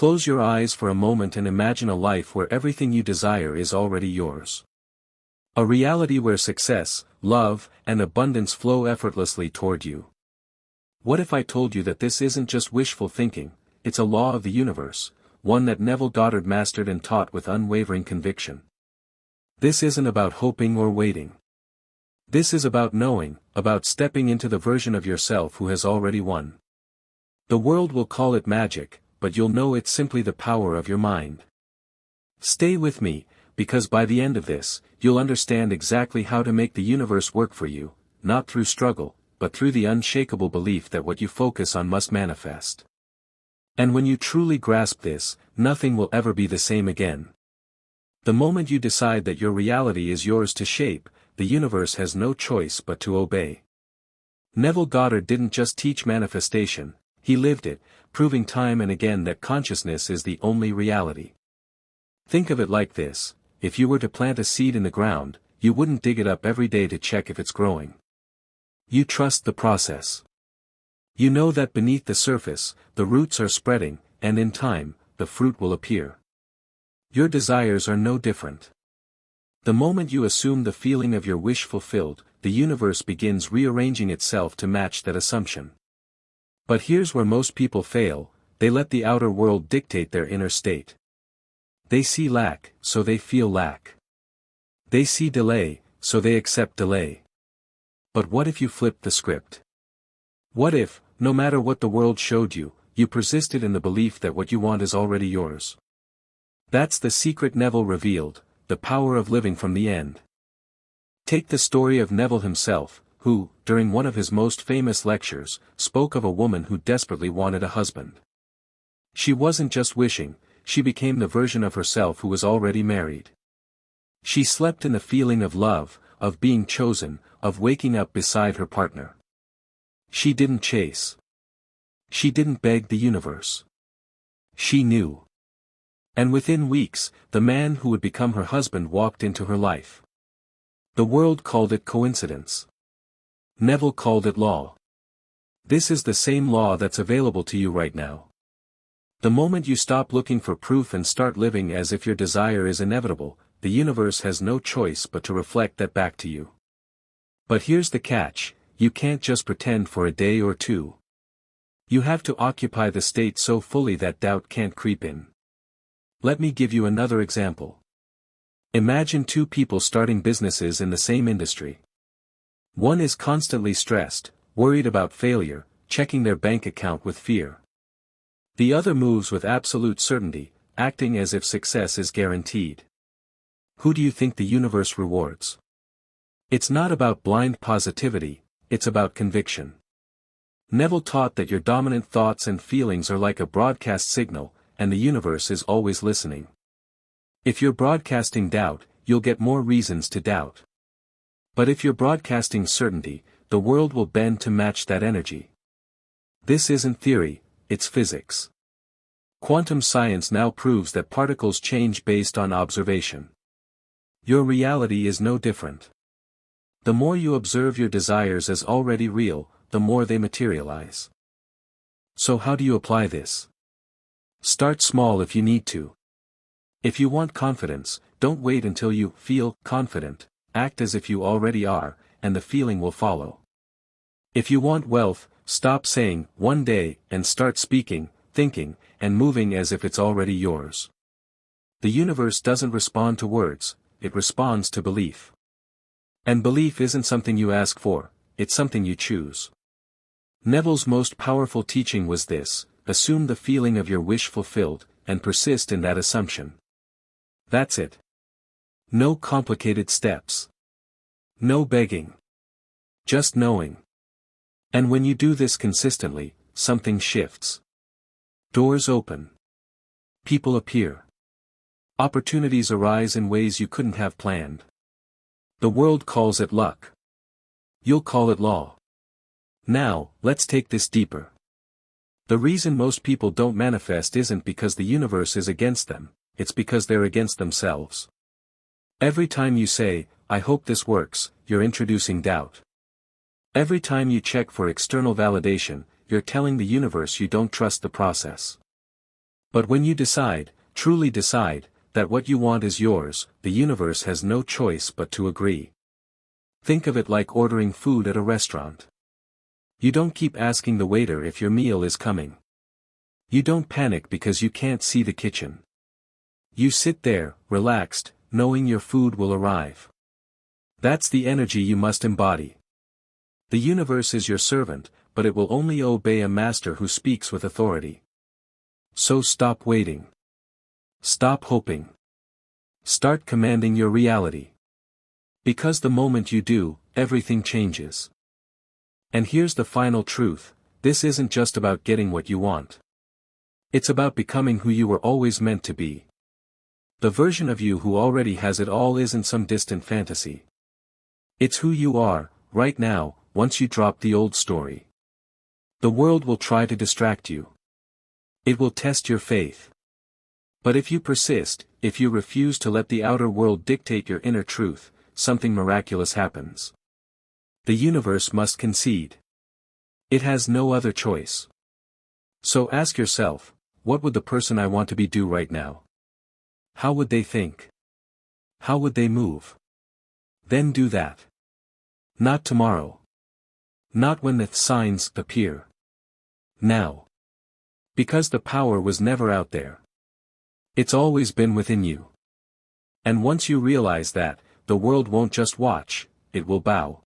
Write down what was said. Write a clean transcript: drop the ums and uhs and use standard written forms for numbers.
Close your eyes for a moment and imagine a life where everything you desire is already yours. A reality where success, love, and abundance flow effortlessly toward you. What if I told you that this isn't just wishful thinking, it's a law of the universe, one that Neville Goddard mastered and taught with unwavering conviction? This isn't about hoping or waiting. This is about knowing, about stepping into the version of yourself who has already won. The world will call it magic, but you'll know it's simply the power of your mind. Stay with me, because by the end of this, you'll understand exactly how to make the universe work for you, not through struggle, but through the unshakable belief that what you focus on must manifest. And when you truly grasp this, nothing will ever be the same again. The moment you decide that your reality is yours to shape, the universe has no choice but to obey. Neville Goddard didn't just teach manifestation, he lived it, proving time and again that consciousness is the only reality. Think of it like this: if you were to plant a seed in the ground, you wouldn't dig it up every day to check if it's growing. You trust the process. You know that beneath the surface, the roots are spreading, and in time, the fruit will appear. Your desires are no different. The moment you assume the feeling of your wish fulfilled, the universe begins rearranging itself to match that assumption. But here's where most people fail: they let the outer world dictate their inner state. They see lack, so they feel lack. They see delay, so they accept delay. But what if you flipped the script? What if, no matter what the world showed you, you persisted in the belief that what you want is already yours? That's the secret Neville revealed, the power of living from the end. Take the story of Neville himself, who, during one of his most famous lectures, spoke of a woman who desperately wanted a husband. She wasn't just wishing, she became the version of herself who was already married. She slept in the feeling of love, of being chosen, of waking up beside her partner. She didn't chase. She didn't beg the universe. She knew. And within weeks, the man who would become her husband walked into her life. The world called it coincidence. Neville called it law. This is the same law that's available to you right now. The moment you stop looking for proof and start living as if your desire is inevitable, the universe has no choice but to reflect that back to you. But here's the catch: you can't just pretend for a day or two. You have to occupy the state so fully that doubt can't creep in. Let me give you another example. Imagine two people starting businesses in the same industry. One is constantly stressed, worried about failure, checking their bank account with fear. The other moves with absolute certainty, acting as if success is guaranteed. Who do you think the universe rewards? It's not about blind positivity, it's about conviction. Neville taught that your dominant thoughts and feelings are like a broadcast signal, and the universe is always listening. If you're broadcasting doubt, you'll get more reasons to doubt. But if you're broadcasting certainty, the world will bend to match that energy. This isn't theory, it's physics. Quantum science now proves that particles change based on observation. Your reality is no different. The more you observe your desires as already real, the more they materialize. So how do you apply this? Start small if you need to. If you want confidence, don't wait until you feel confident. Act as if you already are, and the feeling will follow. If you want wealth, stop saying, "one day," and start speaking, thinking, and moving as if it's already yours. The universe doesn't respond to words, it responds to belief. And belief isn't something you ask for, it's something you choose. Neville's most powerful teaching was this: assume the feeling of your wish fulfilled, and persist in that assumption. That's it. No complicated steps. No begging. Just knowing. And when you do this consistently, something shifts. Doors open. People appear. Opportunities arise in ways you couldn't have planned. The world calls it luck. You'll call it law. Now, let's take this deeper. The reason most people don't manifest isn't because the universe is against them, it's because they're against themselves. Every time you say, "I hope this works," you're introducing doubt. Every time you check for external validation, you're telling the universe you don't trust the process. But when you decide, truly decide, that what you want is yours, the universe has no choice but to agree. Think of it like ordering food at a restaurant. You don't keep asking the waiter if your meal is coming. You don't panic because you can't see the kitchen. You sit there, relaxed, knowing your food will arrive. That's the energy you must embody. The universe is your servant, but it will only obey a master who speaks with authority. So stop waiting. Stop hoping. Start commanding your reality. Because the moment you do, everything changes. And here's the final truth, this isn't just about getting what you want. It's about becoming who you were always meant to be. The version of you who already has it all isn't some distant fantasy. It's who you are, right now, once you drop the old story. The world will try to distract you. It will test your faith. But if you persist, if you refuse to let the outer world dictate your inner truth, something miraculous happens. The universe must concede. It has no other choice. So ask yourself, what would the person I want to be do right now? How would they think? How would they move? Then do that. Not tomorrow. Not when the signs appear. Now. Because the power was never out there. It's always been within you. And once you realize that, the world won't just watch, it will bow.